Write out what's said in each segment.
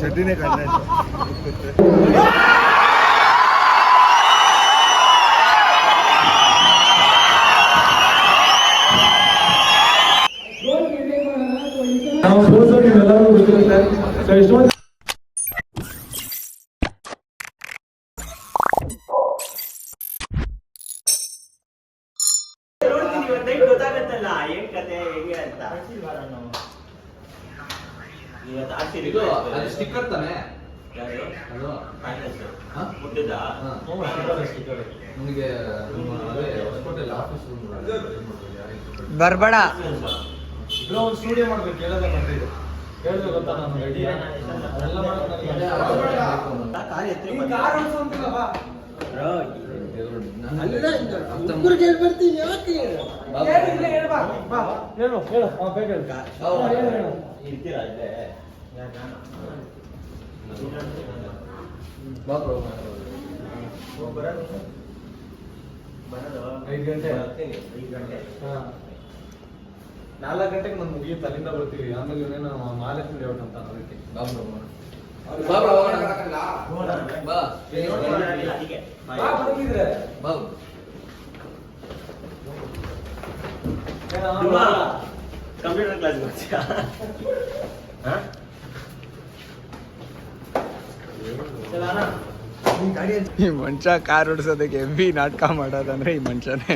ಚಡ್ಡಿನೇ ಕಾರಣ ನಾವು ಎಲ್ಲರೂ ಗೊತ್ತಿರುತ್ತೆ. ಸೊ ಎಷ್ಟೊಂದು ಗೊತ್ತಾಗತ್ತಲ್ಲ ಏನ್ ಕತೆ ಹೇಗೆ ಅಂತ. ಅದು ಸ್ಟಿಕ್ಕರ್ ತಾನೆ ನಿಮಗೆ ಹೊಸಕೋಟೆಯಲ್ಲಿ ಆಫೀಸ್ ಬರ್ಬೇಡ ಒಂದು ಸ್ಟುಡಿಯೋ ಮಾಡ್ಬೇಕು. ಹೇಳೋದೇ ಮಾಡ್ತಿದ್ದು ಹೇಳಿದ್ರೆ ಗೊತ್ತಾ ನಾನು ಐಡಿಯಾ ಎಲ್ಲ ನಾಲ್ಕು ಗಂಟೆಗೆ ನಾನು ಮುಗಿಯುತ್ತೆ, ಅಲ್ಲಿಂದ ಬರ್ತೀವಿ. ಆಮೇಲೆ ಇವನೇನು ಮಹಾಲಕ್ಷ್ಮಿ ಲೇಔಟ್ ಅಂತ ಅದಕ್ಕೆ ಕಂಪ್ಯೂಟರ್ ಕ್ಲಾಸ್ ಬರ್ತೀಯಾ? ಈ ಮನುಷ್ಯ ಕಾರ್ ಓಡಿಸೋದಕ್ಕೆ ಹೆವಿ ನಾಟಕ ಮಾಡೋದಂದ್ರೆ ಈ ಮನುಷ್ಯನೇ.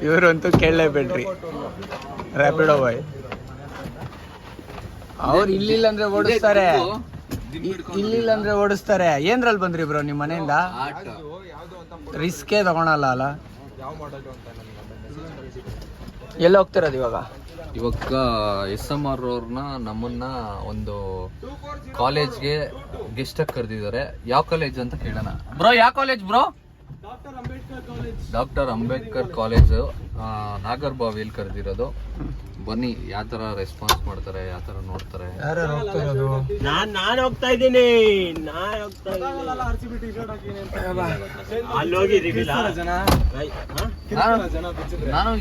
ಇವರಂತೂ ಕೇಳಲೇಬೇಡ್ರಿ. ರ್ಯಾಪಿಡೋ ಬಾಯ್ ಅವ್ರು ಇಲ್ಲಿಲ್ಲ ಅಂದ್ರೆ ಓಡಿಸ್ತಾರೆ, ಇಲ್ಲಿಲ್ಲ ಅಂದ್ರೆ ಓಡಿಸ್ತಾರೆ. ಏನ್ರಲ್ಲಿ ಬಂದ್ರಿ ಬ್ರೋ ನಿಮ್ಮ ಮನೆಯಿಂದ? ರಿಸ್ಕೇ ತಗೊಳಲ್ಲ ಅಲ್ಲ. ಎಲ್ಲ ಹೋಗ್ತಿರೋದು ಇವಾಗ? ಇವಾಗ SMR ಅವ್ರನ್ನ ನಮ್ಮನ್ನ ಒಂದು ಕಾಲೇಜ್ಗೆ ಗೆಸ್ಟ್ ಆಗಿ ಕರೆದಿದ್ದಾರೆ. ಯಾವ ಕಾಲೇಜ್ ಅಂತ ಕೇಳೋಣ. ಬ್ರೋ ಯಾವ college bro? Doctor Ambedkar college ನಾಗರ್ಬಾವಿಯಲ್ಲಿ ಕರೆದಿರೋದು. ಬನ್ನಿ ಯಾವ ತರ ರೆಸ್ಪಾನ್ಸ್ ಮಾಡ್ತಾರೆ, ಯಾವ ತರ ನೋಡ್ತಾರೆ. ನಾನು ಹೋಗ್ತಾ ಇದ್ದೀನಿ. ಅಲ್ಲಿ ಹೋಗಿ ನಾನು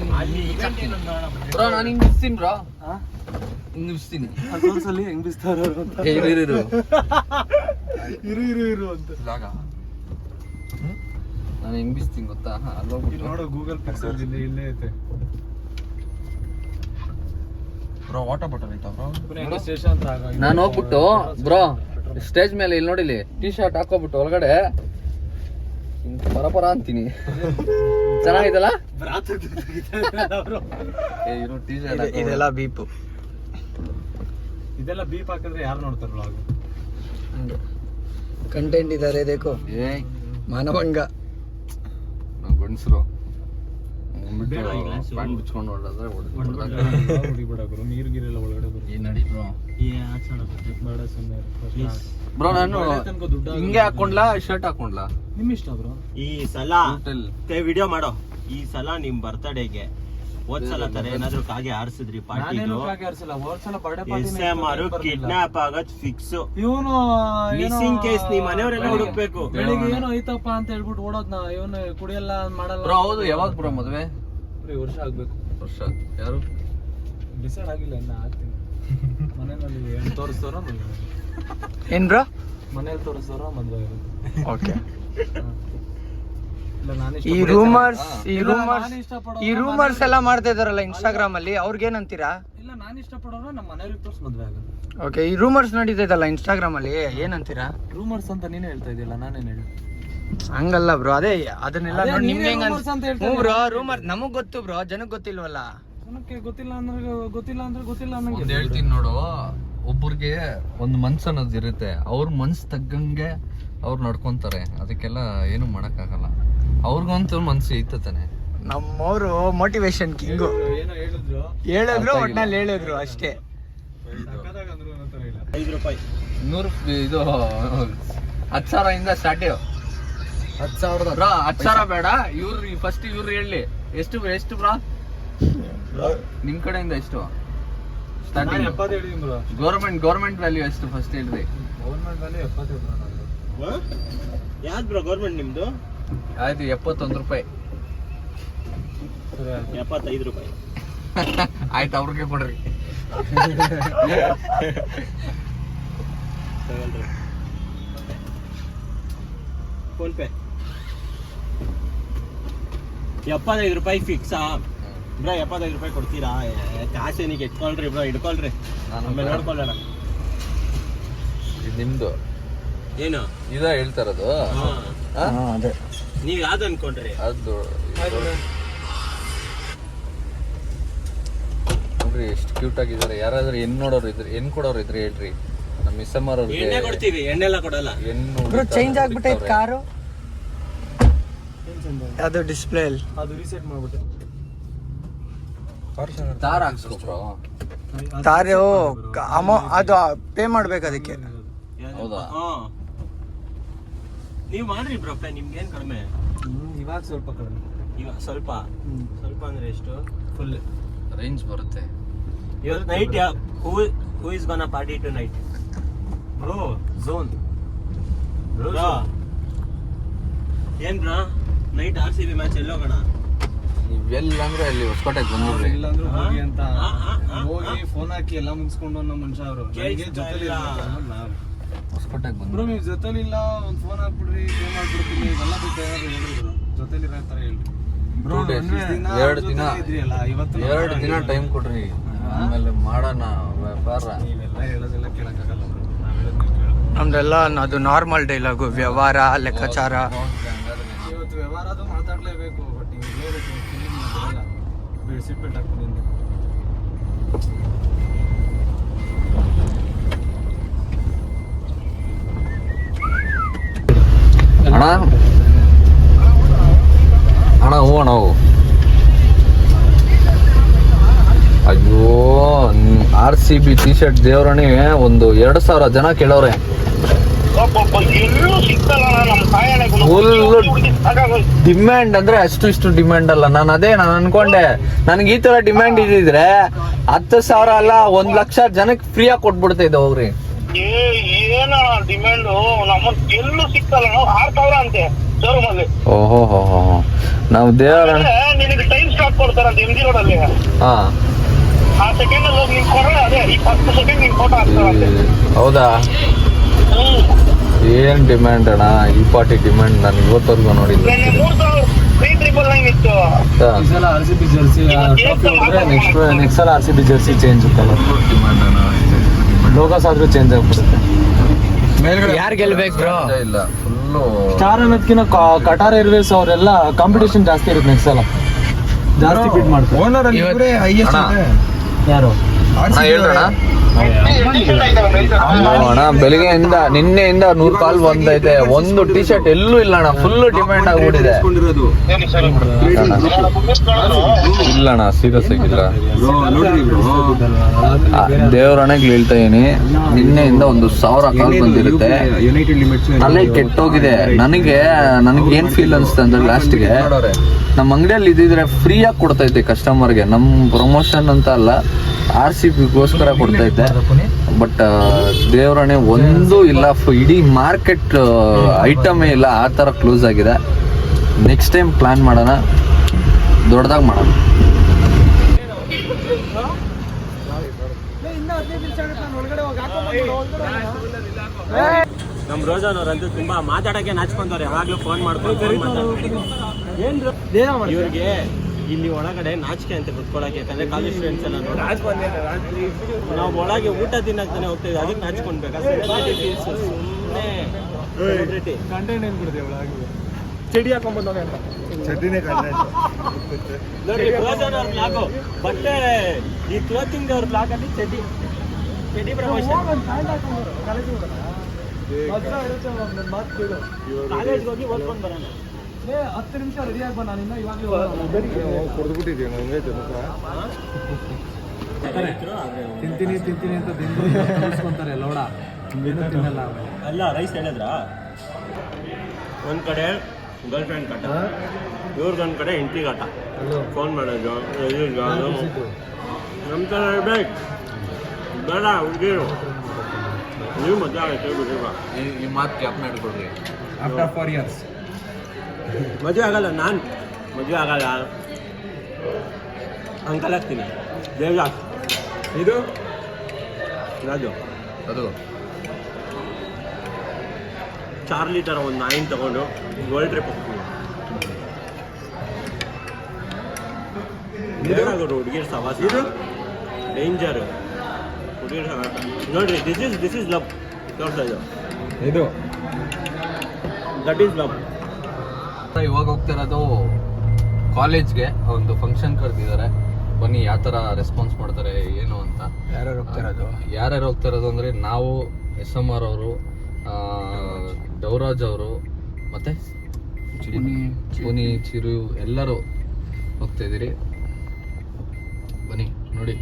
ಬ್ರೋ ನಾನು ಹಿಂಗ್ ಬಿಸ್ತೀನಿ ಬ್ರೋ, ಹಿಂಗ್ ಬಿಸ್ತೀನಿ. ಹೆಂಗ್ ಬಿಸ್ತಾರ ಇರು ಅಂತ ನಾನು ಹೆಂಗ್ ಬಿಸ್ತೀನಿ ಗೊತ್ತಾ? ಅಲ್ಲೋಗ್ಬಿಟ್ಟು ನೋಡು ಗೂಗಲ್ ಪಿಕ್ಸೆಲ್ ಇಲ್ಲೇ ಐತೆ ಬ್ರೋ. ವಾಟರ್ ಬಾಟಲ್ ಐತಾ ಬ್ರೋ? ನಾನು ಹೋಗ್ಬಿಟ್ಟು ಬ್ರೋ ಸ್ಟೇಜ್ ಮೇಲೆ ಇಲ್ಲಿ ನೋಡಿಲಿ ಟೀ ಶರ್ಟ್ ಹಾಕೋಬಿಟ್ಟು ಒಳಗಡೆ ಪರಪರ ಅಂತೀನಿ. ಚೆನ್ನಾಗಿದಲ್ಲ? ಟೀ ಶರ್ಟ್ ಇದೆಲ್ಲ ಬೀಪು. ಇದೆಲ್ಲ ಬೀಪ್ ಹಾಕಿದ್ರೆ ಯಾರು ನೋಡ್ತಾರ? ಕಂಟೆಂಟ್ ಇದಾರೆ ದೇಕೋ. ಮಾನವಂಗ ನಾವು ಗಂಡಸರು ಪ್ಯಾಂಟ್ ಬಿಚ್ಕೊಂಡು ಹೊಡೆದ್ರೆ ಹೊಡಿಬಿಡಾಕ್ರು. ನೀರು ಗೀರೆಲ್ಲ ಒಳಗಡೆ ಈ ನಡಿ ಬ್ರೋ. ಬೇಡ ಸುಮ್ಮನೆ ಬ್ರೋ ನಾನು ಹಿಂಗೆ ಹಾಕೊಂಡ್ಲಾ ಶರ್ಟ್ ಹಾಕೊಂಡ್ಲಾ? ನಿಮ್ ಇಷ್ಟ ಬ್ರೋ. ಈ ಸಲ ವಿಡಿಯೋ ಮಾಡೋ. ಈ ಸಲ ನಿಮ್ ಬರ್ತಡೇಗೆ ಹೋದ್ಸಲ ತರ ಏನಾದ್ರು ಕಾಗೆ ಆರಿಸಿದ್ರಿ ಪಾರ್ಟಿದು? ಕಿಡ್ನಾಪ್ ಆಗತ್ ಫಿಕ್ಸ್. ಇವನು ಮಿಸ್ಸಿಂಗ್ ಕೇಸ್ ನೀವ್ ಮನೆಯವರೆಲ್ಲ ಹುಡುಕ್ಬೇಕು. ಬೆಳಿಗ್ಗೆ ಏನೋ ಐತಪ್ಪ ಅಂತ ಹೇಳ್ಬಿಟ್ಟು ಓಡೋದ್ನ. ಇವನು ಕುಡಿಯಲ್ಲ ಮಾಡಲ್ಲ ಬ್ರೋ. ಹೌದು ಯಾವಾಗ ಬ್ರೋ ಮದ್ವೆ? ವರ್ಷ ಆಗ್ಬೇಕು. ವರ್ಷ ಯಾರು ಡಿಸೈಡ್ ಆಗಿಲ್ಲ ಇನ್ನ. ಆಗ್ತೀನಿ ಮನೆಯಲ್ಲಿ ಏನ್ ತೋರಿಸ್ತಾರೋ ಏನ್ ಬ್ರೋ? ಮನೇಲಿ ತೋರಿಸ್ತಾರೋ ಮದ್ವೆ ಇರುತ್ತೆ. ಓಕೆ. ಈ ರೂಮರ್ಸ್ ಎಲ್ಲ ಮಾಡ್ತಾ ಇದಾರಲ್ಲ ಇನ್ಸ್ಟಾಗ್ರಾಮ್ ಅಲ್ಲಿ, ಅವ್ರಿಗೇನಂತೀರಾ? ಇಲ್ಲ ನಾನು ಇಷ್ಟಪಡೋರು ನಮ್ಮ ಮನೆಯವ್ರಿಗೆ ತೋರಿಸಿ ಮದ್ವೆ ಆಗೋದು. ಓಕೆ. ಈ ರೂಮರ್ಸ್ ನಡೀತೈತಲ್ಲ ಇನ್ಸ್ಟಾಗ್ರಾಮ್ ಅಲ್ಲಿ, ಏನಂತೀರಾ? ರೂಮರ್ಸ್ ಅಂತ ನೀನೇ ಹೇಳ್ತಾ ಇದೆಯಲ್ಲ, ನಾನೇನ್ ಹೇಳಿ? ಹಂಗಲ್ಲ ಬ್ರೋ. ಅದೇ ಅದನ್ನೆಲ್ಲ ನೋಡಿ ನಿಮ್ಗೆ ಹೆಂಗ ಬ್ರೋ? ರೂಮರ್ ನಮಗ್ ಗೊತ್ತು ಬ್ರೋ, ಜನಕ್ಕೆ ಗೊತ್ತಿಲ್ವಲ್ಲ. ಜನಕ್ಕೆ ಗೊತ್ತಿಲ್ಲ ಗೊತ್ತಿಲ್ಲ ಅನ್ನಂಗೆ ಹೇಳ್ತೀನಿ ನೋಡು. ಒಬ್ಬರಿಗೆ ಒಂದು ಮನ್ಸು ಅನ್ನೋದು ಇರುತ್ತೆ. ಅವ್ರ ಮನ್ಸು ತగ్గಂಗೆ ಅವ್ರು ನಡ್ಕೊಂತಾರೆ. ಅದಕ್ಕೆಲ್ಲ ಏನು ಮಾಡಕ್ಕಾಗಲ್ಲ. ಅವ್ರಿಗಂತೂ ಮನ್ಸು ಐತಾನೆ. ನಮ್ಮವರು ಮೋಟಿವೇಶನ್ ಕಿಂಗು. ಹೇಳಿದ್ರು ಒಟ್ನಲ್ಲಿ ಹೇಳಿದ್ರು ಅಷ್ಟೇ. 5 ರೂಪಾಯಿ 100 ಇದು 10,000 ಇಂದ ಸ್ಟಾರ್ಟ್. 10,000 ಬ್ರಾ. 10,000 ಬೇಡ. ಇವ್ರು ಫಸ್ಟ್ ಹೇಳಿ ಎಷ್ಟು ಬ್ರಾ ನಿಮ್ ಕಡೆಯಿಂದ ಎಷ್ಟು ಸ್ಟಾರ್ಟಿಂಗ್? 70 ಹೇಳಿದೀನಿ ಬ್ರೋ. ಗೌರ್ಮೆಂಟ್ ವ್ಯಾಲ್ಯೂ ಎಷ್ಟು ಫಸ್ಟ್ ಹೇಳ್ರಿ? Government value 70 bro. ಯಾವ್ದು ಬ್ರೋ ಗೌರ್ಮೆಂಟ್ ನಿಮ್ದು? ಆಯ್ತು 71 ರೂಪಾಯಿ. 75 ರೂಪಾಯಿ. ಆಯ್ತು ಅವ್ರಿಗೆ ಕೊಡ್ರಿ. ಫೋನ್ ಪೇ 75 ರೂಪಾಯಿ ಫಿಕ್ಸಾ ಬ್ರೋ? 75 ರೂಪಾಯಿ ಕೊಡ್ತೀರಾ? ಕಾಸೇನಿಗೆ ಎತ್ಕೊಳ್ರಿ ಬ್ರೋ, ಇಟ್ಕೊಳ್ರಿ, ಆಮೇಲೆ ನೋಡ್ಕೊಳ್ಳೋಣ. ಇದು ನಿಮ್ದು ಏನು ಇದ ಹೇಳ್ತಾ ಇರೋದು? ಅದೇ ನೀವ್ ಯಾವ್ದು ಅನ್ಕೊಂಡ್ರಿ? ಅದು ನೋಡ್ರಿ ಎಷ್ಟು ಕ್ಯೂಟ್ ಆಗಿದ್ದಾರೆ. ಯಾರಾದ್ರೂ ಹೆಣ್ ಕೊಡೋರು ಇದ್ರೆ ಹೇಳ್ರಿ. ನಮ್ಮ ಮಿಸ್ಸಮ್ಮರ್ ಎಣ್ಣೆ ಅವ್ರಿಗೆ ಕೊಡ್ತೀವಿ, ಎಣ್ಣೆಲ್ಲ ಕೊಡಲ್ಲ. ಬ್ರೋ ಚೇಂಜ್ ಆಗ್ಬಿಟ್ಟೈತೆ ಕಾರು. ಅದು ಡಿಸ್ಪ್ಲೇ ಅಲ್ಲಿ ಅದು ರೀಸೆಟ್ ಮಾಡ್ಬಿಟ್ಟೆ. ತಾರ್ ಹಾಕ್ಸ್ಕೊ ಬ್ರೋ. ತಾರು ಅದು ಪೇ ಮಾಡ್ಬೇಕು ಅದಕ್ಕೆ. ಹೌದಾ? ನೀವ್ ಮಾಡ್ರಿ ಬ್ರೋ ಪೇ, ನಿಮ್ಗೇನ್ ಕಡಿಮೆ? ಇವಾಗ ಸ್ವಲ್ಪ ಕಡಿಮೆ. ಇವಾಗ ಸ್ವಲ್ಪ ಅಂದ್ರೆ ಎಷ್ಟು? ಫುಲ್ ರೇಂಜ್ ಬರುತ್ತೆ. ಇವತ್ತು night who is gonna party tonight bro? Zone bro. ಏನ್ ಬ್ರೋ ನೈಟ್ RCB ಮ್ಯಾಚ್ ಎಲ್ಲೋಗೋಣ? ನೀವೆಲ್ಲ ಅಂದ್ರೆ ಅಲ್ಲಿ ಹೊಸಕೋಟೆಗೆ ಬಂದ್ಬಿಡ್ರಿ. ಇಲ್ಲಾಂದ್ರೂ ಹೋಗಿ ಅಂತ ಹೋಗಿ ಫೋನ್ ಹಾಕಿ ಎಲ್ಲ ಮುಗಿಸ್ಕೊಂಡು ನಮ್ಮ ಮನುಷ್ಯ ಅವರು ಜೊತೆಲಿ ಹೊಸಕೋಟೆಗೆ ಬ್ರೋ, ಬಂದ್ರು. ನೀವು ಜೊತೆಲಿ ಇಲ್ಲ ಒಂದ್ ಫೋನ್ ಹಾಕ್ಬಿಡ್ರಿ, ಪೇ ಮಾಡ್ಬಿಡ್ತೀನಿ, ಇವೆಲ್ಲ ಬೇಕು ಏನಾದ್ರು ಹೇಳಿದ್ರು. ಜೊತೆಲಿ ಇರೋ ತರ ಹೇಳ್ರಿ. 2 days, 2 ದಿನ ಟೈಮ್ ಕೊಡ್ರಿ, ಆಮೇಲೆ ಮಾಡೋಣ ವ್ಯಾಪಾರ. ನೀವೆಲ್ಲ ಹೇಳೋದೆಲ್ಲ ಕೇಳಕ್ಕಾಗಲ್ಲ bro. ನಾವ್ ಹೇಳೋದ್ ನೀವು ಕೇಳೋದು. ನಮ್ದೆಲ್ಲ ಅದು ನಾರ್ಮಲ್ ಡೈಲಾಗು, ವ್ಯವಹಾರ, ಲೆಕ್ಕಾಚಾರ. ಇವತ್ತು ವ್ಯವಹಾರ ಅದು ಮಾತಾಡ್ಲೇಬೇಕು. ಬಟ್ ನೀವು ಹೇಳ್ಬೇಕು ಫಿಲಿಮ್ ಬಿಡಿಸಿಟ್ಬಿಟ್ಟು ಹಾಕ್ತೀನಿ. ಅಣ್ಣ ಹ್ಞೂ ಅಣ್ಣ. ಅಯ್ಯೋ RCB ಟಿ ಶರ್ಟ್ ದೇವ್ರಣಿ ಒಂದು 2,000 ಜನ ಕೇಳವ್ರೆ. ಫುಲ್ ಡಿಮ್ಯಾಂಡ್ ಅಂದ್ರೆ ಇಷ್ಟು ಡಿಮ್ಯಾಂಡ್ ಅಲ್ಲ. ನಾನು ಅನ್ಕೊಂಡೆ, ನನ್ಗೆ ಈ ತರ ಡಿಮ್ಯಾಂಡ್ ಇದ್ದಿದ್ರೆ 10,000 ಅಲ್ಲ 1,00,000 ಜನಕ್ಕೆ ಫ್ರೀಯಾಗಿ ಕೊಟ್ಬಿಡ್ತಾ ಇದ್ದೆ. ಹೋಗ್ರಿ ಏನ ಡಿಮ್ಯಾಂಡ್ ನಮ್ಮ ಎಲ್ಲೂ ಸಿಕ್ಕಲ್ಲ. 6,000 ಅಂತೆ ಶೋರೂಮ್ ಅಲ್ಲಿ. ಓಹೋ ನಾವು ದೇವರ ನಿನಗೆ ಟೈಮ್ ಸ್ಟಾರ್ಟ್ ಕೊಡ್ತಾರಂತೆ MG ರೋಡ್ ಅಲ್ಲಿ. ಹಾ ಆ ಸೆಕೆಂಡ್ ಅಲ್ಲಿ ಹೋಗಿ ನಿನ್ ಕೊಡ್ರೆ ಅದೇ 10 ಸೆಕೆಂಡ್ ನಿನ್ ಫೋಟೋ ಹಾಕ್ತಾರಂತೆ. ಹೌದಾ? ಏನ್ ಡಿಮ್ಯಾಂಡ್ ಅಣ್ಣ, ಈ ಪಾರ್ಟಿ ಡಿಮ್ಯಾಂಡ್ ನಾನು ಇವತ್ತವರೆಗೂ ನೋಡಿದ್ದೆ. 3,999 ಇತ್ತು. ಈ ಸಲ RCB ಜರ್ಸಿ ನೆಕ್ಸ್ಟ್ ಸಲ RCB Jersey change colour demand ಅಣ್ಣ. ಲೋಗೋಸ್ ಆದ್ರೂ ಚೇಂಜ್ ಆಗ್ಬಿಡುತ್ತೆ. ಯಾರು ಗೆಲ್ಬೇಕು ಬ್ರೋ? ಇಲ್ಲ ಫುಲ್ಲು ಸ್ಟಾರ್ ಅನ್ನೋದಕ್ಕಿಂತ ಕಟಾರ್ ಏರ್ವೇಸ್ ಅವರೆಲ್ಲ ಕಾಂಪಿಟೇಷನ್ ಜಾಸ್ತಿ ಇರುತ್ತೆ. ನೆಕ್ಸ್ಟ್ ಸಲ ಜಾಸ್ತಿ ಬಿಡ್ ಮಾಡ್ತಾರೆ. ಓನರ್ ಅಲ್ಲಿ ಇವರೇ highest ಇದೆ. ಯಾರು ಹೇಳ್ರಣ ಅಣ್ಣ? ಬೆಳಿಗ್ಗೆಯಿಂದ ನಿನ್ನೆಯಿಂದ 100 ಕಾಲ್ ಬಂದೈತೆ. ಒಂದು ಟಿ ಶರ್ಟ್ ಎಲ್ಲೂ ಇಲ್ಲ ಅಣ್ಣ, ಫುಲ್ ಡಿಮ್ಯಾಂಡ್ ಆಗ್ಬಿಟ್ಟಿದೆ. ಇಲ್ಲ ಅಣ್ಣ, ಸೀರಿಯಸ್ ಆಗಿಲ್ಲ. ದೇವರಣೆಗೆ ಹೇಳ್ತಾ ಇದೀನಿ, ನಿನ್ನೆಯಿಂದ 1,000 ಕಾಲ್ ಬಂದಿರುತ್ತೆ. ಅಲ್ಲೇ ಕೆಟ್ಟೋಗಿದೆ. ನನಗೆ ಏನ್ ಫೀಲ್ ಅನ್ಸುತ್ತೆ ಅಂದ್ರೆ, ಲಾಸ್ಟ್ಗೆ ನಮ್ಮ ಅಂಗಡಿಯಲ್ಲಿ ಇದ್ದಿದ್ರೆ ಫ್ರೀಯಾಗಿ ಕೊಡ್ತೈತೆ ಕಸ್ಟಮರ್ಗೆ. ನಮ್ಮ ಪ್ರಮೋಷನ್ ಅಂತ ಅಲ್ಲ, RCBಗೋಸ್ಕರ ಕೊಡ್ತೈತೆ. ಬಟ್ ದೇವರಣೆ ಒಂದು ಇಲ್ಲ, ಇಡೀ ಮಾರ್ಕೆಟ್ ಐಟಮೇ ಇಲ್ಲ, ಆ ಥರ ಕ್ಲೋಸ್ ಆಗಿದೆ. ನೆಕ್ಸ್ಟ್ ಟೈಮ್ ಪ್ಲಾನ್ ಮಾಡೋಣ, ದೊಡ್ಡದಾಗಿ ಮಾಡೋಣ. ನಮ್ ರೋಜಾನವ್ರಂತೂ ತುಂಬಾ ಮಾತಾಡಕ್ಕೆ ನಾಚ್ಕೊಂತವ್ರೆ. ಯಾವಾಗ್ಲೂ ಫೋನ್ ಮಾಡ್ಕೊಂಡು ಇವ್ರಿಗೆ ಇಲ್ಲಿ ಒಳಗಡೆ ನಾಚಿಕೆ ಅಂತ ಕುತ್ಕೊಳಕ್ಕೆ, ಯಾಕಂದ್ರೆ ಕಾಲೇಜ್ ಫ್ರೆಂಡ್ಸ್ ಎಲ್ಲ ನೋಡಿ ನಾವು ಒಳಗೆ ಊಟ ತಿನ್ನಕ್ತಾನೆ ಹೋಗ್ತೇವೆ, ಅದಕ್ಕೆ ನಾಚ್ಕೊಂಡ್ಬೇಕಾ? ಸುಮ್ಮನೆ ಕಂಟೆಂಟ್ ಏನ್ ಬಿಡ್ತೀವಿ ಒಳಗೆ ಚಡಿ ಹಾಕೊಂಡ್ಬಂದವ ಅಂತ. ಚಡ್ಡಿನೇ ನೋಡಿ ರೋಜಾನ್ ಅವ್ರ ಬ್ಲಾಗು ಬಟ್ಟೆ, ಈ ಕ್ಲೋತಿಂಗ್ ಅವ್ರ ಬ್ಲಾಗ್ ಅಲ್ಲಿ ಚಡಿ ಪ್ರಮೋಷನ್. ಕಾಲೇಜ್ಗೆ ಹೋಗಿ ಓದ್ಕೊಂಡು ಬರೋಣ. 10 ನಿಮಿಷ ರೆಡಿ ಆಗಿ ನಾನು ಇನ್ನ ಇವಾಗ ಕೊಡ್ಬಿಟ್ಟಿದ್ದೀವಿ ನಂಗೆ ತಿಂತೀನಿ ಅಂತ ತಿನ್ಸ್ಕೊಂತಾರೆ ಲೋಡ ತಿನ್ನಲ್ಲ. ಅಲ್ಲ ರೈಸ್ ಹೇಳಿದ್ರ, ಒಂದ್ ಕಡೆ ಗರ್ಲ್ ಫ್ರೆಂಡ್ ಕಟ್ಟ, ಇವ್ರಿಗೊಂದ್ ಕಡೆ ಹೆಂಡತಿ ಕಟ್ಟ. ಫೋನ್ ಮಾಡೋದು ನಮ್ಮ ಥರ ಇರ್ಬೇಕು ಬೇಡ ಹುಡುಗಿರು. ನೀವು ಮದುವೆ ಆಗೈತೆ ಬಿಡ್ರಿವಾ, ಈ ಮಾತು ಜ್ಞಾಪನ ಇಟ್ಕೊಳ್ರಿ. ಆಫ್ಟರ್ 4 years ಮದುವೆ ಆಗಲ್ಲ, ನಾನು ಮದುವೆ ಆಗಲ್ಲ, ಅಂಕಲ್ ಆಗ್ತೀನಿ. ದೇವದಾಸ್ ಇದು ರಾಜು ಅದು ಚಾರ್ಲಿ ಥರ ಒಂದು ನಾಯಿನ ತಗೊಂಡು ಗೋಲ್ಡ್ ಟ್ರಿಪ್ ಹೋಗ್ತೀವಿ. ಇದಾಗೋರು ಹುಡುಗಿರ್ ಸವಾಸ ಡೇಂಜರು ಹುಡುಗಿರ್ ಸವಾಸ ನೋಡ್ರಿ. ದಿಸ್ ಇಸ್ ಲವ್ ತೋರ್ತಾ ಇದು ಇದು ದಟ್ ಈಸ್ ಲವ್. ಇವಾಗ ಹೋಗ್ತಿರೋದು ಕಾಲೇಜ್ಗೆ ಒಂದು ಫಂಕ್ಷನ್ ಕರೆದಿದ್ದಾರೆ. ಬನ್ನಿ ಯಾವ ಥರ ರೆಸ್ಪಾನ್ಸ್ ಮಾಡ್ತಾರೆ ಏನು ಅಂತ. ಯಾರು ಹೋಗ್ತಿರೋದು? ಯಾರ್ಯಾರು ಹೋಗ್ತಿರೋದು ಅಂದರೆ ನಾವು SMR ಅವರು, ದೇವರಾಜ್ ಅವರು, ಮತ್ತೆ ಪುನಿ ಚಿರು ಎಲ್ಲರೂ ಹೋಗ್ತಾಯಿದ್ದೀರಿ. ಬನ್ನಿ ನೋಡಿ,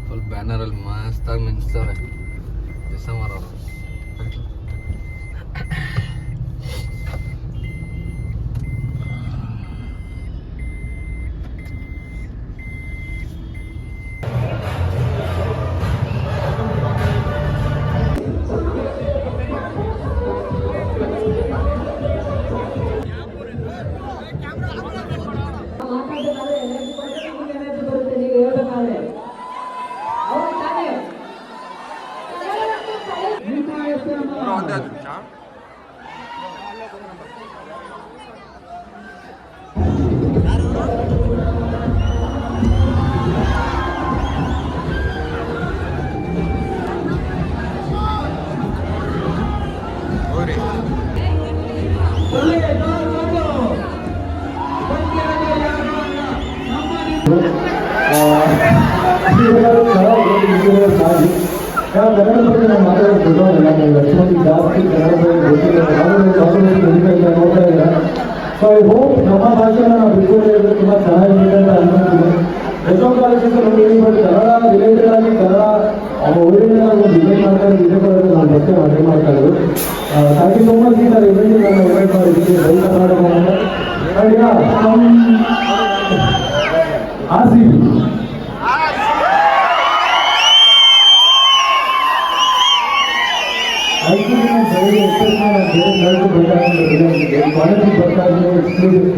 ಫುಲ್ ಬ್ಯಾನರಲ್ಲಿ ಮಸ್ತಾಗಿ ಮಿಂಚ್ತವ್ರೆ SMR ಅವರು. ಕನ್ನಡ ಬಗ್ಗೆ ನಾನು ಮಾತಾಡೋದು ಜಾಸ್ತಿ ಕನ್ನಡ ಬಗ್ಗೆ ನೋಡ್ತಾ ಇಲ್ಲ. ಸೊ ಐ ಹೋಪ್ ನಮ್ಮ ಭಾಷೆನ ನಾವು ಬಿಟ್ಕೊಂಡಿರೋದು ತುಂಬ ಚೆನ್ನಾಗಿದೆ ಅಂತ ಅನ್ಕೊಂತೀನಿ. ಎಷ್ಟೋ ಕಾಲೇಜಸ್ ನೋಡಿ, ಬಟ್ ಕನ್ನಡ ರಿಲೇಟೆಡ್ ಆಗಿ ಕನ್ನಡ ಒಳ್ಳೆಯ ಒಂದು ಡಿಸೈನ್ ಮಾಡ್ತಾರೆ, ಇದೇ ಬರೋದು ನಾನು ಮತ್ತೆ ಅಟೆಂಡ್ ಮಾಡ್ತಾ ಇರೋದು. Thank you so much. ಈ ಥರ ಇವೆಂಟ್ ನಾನು ಇನ್ವೈಟ್ ಮಾಡಿದ್ದೀನಿ ರೈತ ಕರ್ನಾಟಕ. RCB ಆ್ಯಕ್ಚುಲಿ ನಾನು ಕಾಲೇಜಿಗೆ ಬರ್ತಾ ಇದ್ದೀನಿ. ನನ್ನ ಮಗು ಬರ್ತಾ ಇದ್ದಾರೆ, ಈ ಕಾಲೇಜಿಗೆ ಬರ್ತಾ ಇದ್ದೀನಿ. ಎಕ್ಸ್ಕ್ಲೂಸಿವ್ ಆಗಿ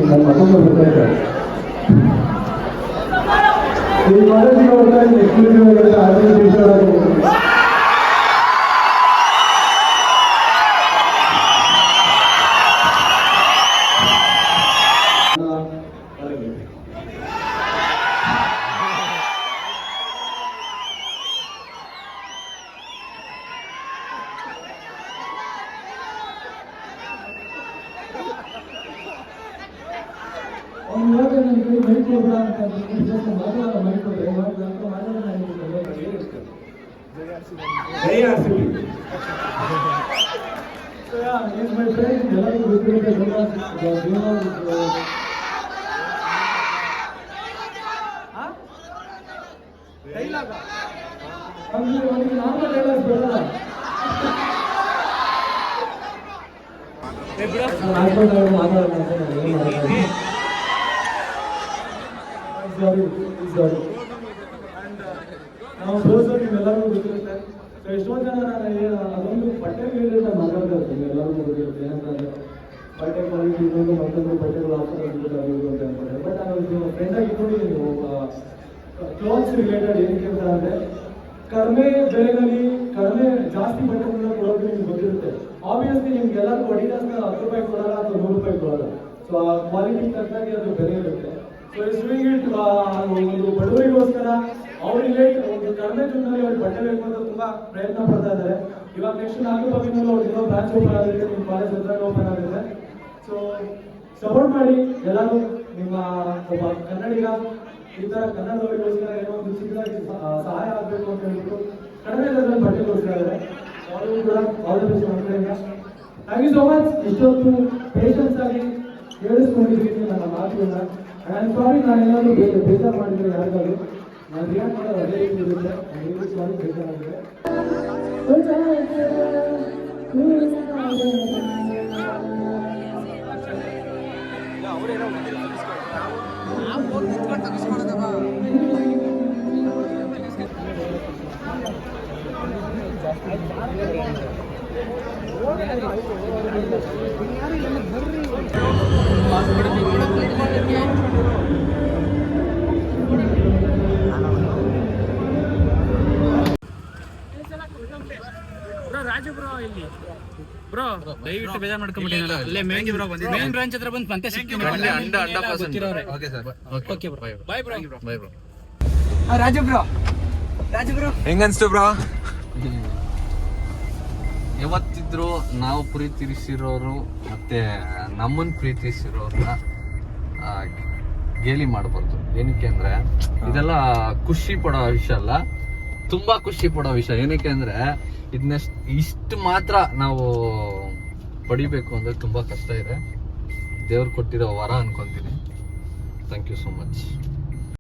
ಎಲ್ಲರಿಗೂ ಗೊತ್ತಿರುತ್ತೆ. ನಾವು ಬೋಸರ್ ನಿಮ್ಮೆಲ್ಲರಿಗೂ ಗೊತ್ತಿರುತ್ತೆ. ಸೊ ಎಷ್ಟೊಂದು ಜನ ಅದೊಂದು ಬಟ್ಟೆ ರಿಲೇಟೆಡ್ ಮಾತಾಡ್ತಾ ಇರ್ತೀನಿ. ಎಲ್ಲರಿಗೂ ಗೊತ್ತಿರುತ್ತೆ ಏನಂತಂದರೆ ಬಟ್ಟೆ ಕ್ವಾಲಿಟಿ ಇನ್ನೊಂದು ಮತ್ತೊಂದು ಬಟ್ಟೆಗಳು ಆಫರ್ ಆಗಿರ್ಬೋದು ಅಂತ ಅಂತಾರೆ. ಬಟ್ ನಾನು ಫ್ರೆಂಡಾಗಿ ಇಟ್ಕೊಂಡಿದ್ದೀನಿ ಕ್ಲಾತ್ಸ್ ರಿಲೇಟೆಡ್. ಏನಕ್ಕೆ ಅಂತ ಅಂದರೆ ಕಡಿಮೆ ಬೆಲೆಗಳಲ್ಲಿ ಕಡಿಮೆ ಜಾಸ್ತಿ ಬಟ್ಟೆಗಳನ್ನ ಕೊಡೋದು ನಿಮ್ಗೆ ಗೊತ್ತಿರುತ್ತೆ. ಆಬ್ವಿಯಸ್ಲಿ ನಿಮ್ಗೆ ಎಲ್ಲರಿಗೂ ಅಡಿಡಾಸ್ 10 ರೂಪಾಯಿ ಕೊಡಲ್ಲ ಅಥವಾ 100 ರೂಪಾಯಿ ಕೊಡಲ್ಲ. ಸೊ ಆ ಕ್ವಾಲಿಟಿ ತಕ್ಕಾಗಿ ಅದು ಬೆಲೆ ಇರುತ್ತೆ. ಸೊ ಡೂಯಿಂಗ್ ಇಟ್ ಒಂದು ಬಡವರಿಗೋಸ್ಕರ ಅವರಿಗೆ ಒಂದು ಕಡಿಮೆ ದುಡ್ಡಿನಲ್ಲಿ ಅವ್ರಿಗೆ ಬಟ್ಟೆ ಬೇಕು ಅಂತ ತುಂಬಾ ಪ್ರಯತ್ನ ಪಡ್ತಾ ಇದ್ದಾರೆ. ಇವಾಗ ನೆಕ್ಸ್ಟ್ ನಾಗರಬಾವಿನಲ್ಲಿ ಅವ್ರಿಗೆ ಬ್ರಾಂಚ್ ಓಪನ್ ಆಗುತ್ತೆ, ನಿಮ್ಮ ಕಾಲೇಜ್ ಹತ್ರ ಓಪನ್ ಆಗುತ್ತೆ. ಸೊ ಸಪೋರ್ಟ್ ಮಾಡಿ ಎಲ್ಲರೂ. ನಿಮ್ಮ ಒಬ್ಬ ಕನ್ನಡಿಗ ಈ ಥರ ಕನ್ನಡದವರಿಗೋಸ್ಕರ ಏನೋ ಒಂದು ಚಿಕ್ಕದಾಗಿ ಸಹಾಯ ಆಗಬೇಕು ಅಂತ ಹೇಳ್ಬಿಟ್ಟು ಕಡಿಮೆ ದರದಲ್ಲಿ ಬಟ್ಟೆ ಕೊಡ್ತಾ ಇದ್ದಾರೆ. ಅವರು ಕೂಡ ಆಲೋಚನೆ ಮಾಡ್ತಾರೆ. Thank you so much. ಇಷ್ಟೊತ್ತು ಪೇಷನ್ಸ್ ಆಗಿ ಕೇಳಿಸ್ಕೊಂಡಿದ್ದೀನಿ ನನ್ನ ಮಾತುಗಳನ್ನ. ಐ ಆಮ್ ಸಾರಿ, ನಾನು ಏನಾದರೂ ಬೇಜಾರು ಮಾಡಿದರೆ ಯಾರಿಗಾದ್ರು ನಾನು ರಿಯಾಕ್ಟ್ ಮಾಡೋದು ಅದೇ ರೀತಿ ಇರುತ್ತೆ. ನಾನು ಸಾರಿ ಬೇಜಾರಾಗಿದೆ. ಬರ್ರಿ ರಾಜು ಬ್ರೋ ಇಲ್ಲಿ ಬ್ರೋ ದಯವಿಟ್ಟು ಬೇಜಾರು ಮಾಡ್ಕೊಂಡ್ಬಿಟ್ಟಿಲ್ಲ ಅಲ್ಲೇ ಮೇನ್ ಬ್ರಾಂಚ್ ಹತ್ರ ಬಂದು ಮತ್ತೆ ಸಿಗ್ತೀನಿ okay bro bye bro Raju bro ಹೆಂಗನ್ಸ್ತು ಬ್ರೋ? ಯಾವತ್ತಿದ್ರು ನಾವು ಪ್ರೀತಿಸಿರೋರು ಮತ್ತೆ ನಮ್ಮನ್ನ ಪ್ರೀತಿಸಿರೋರ್ನ ಗೇಲಿ ಮಾಡಬಾರ್ದು. ಏನಕ್ಕೆ ಅಂದ್ರೆ ಇದೆಲ್ಲ ಖುಷಿ ಪಡೋ ವಿಷಯ ಅಲ್ಲ, ತುಂಬಾ ಖುಷಿ ಪಡೋ ವಿಷಯ. ಏನಕ್ಕೆ ಅಂದ್ರೆ ಇಷ್ಟು ಮಾತ್ರ ನಾವು ಪಡಿಬೇಕು ಅಂದ್ರೆ ತುಂಬಾ ಕಷ್ಟ ಇದೆ. ದೇವ್ರು ಕೊಟ್ಟಿರೋ ವರ ಅನ್ಕೊಂತೀನಿ. Thank you so much.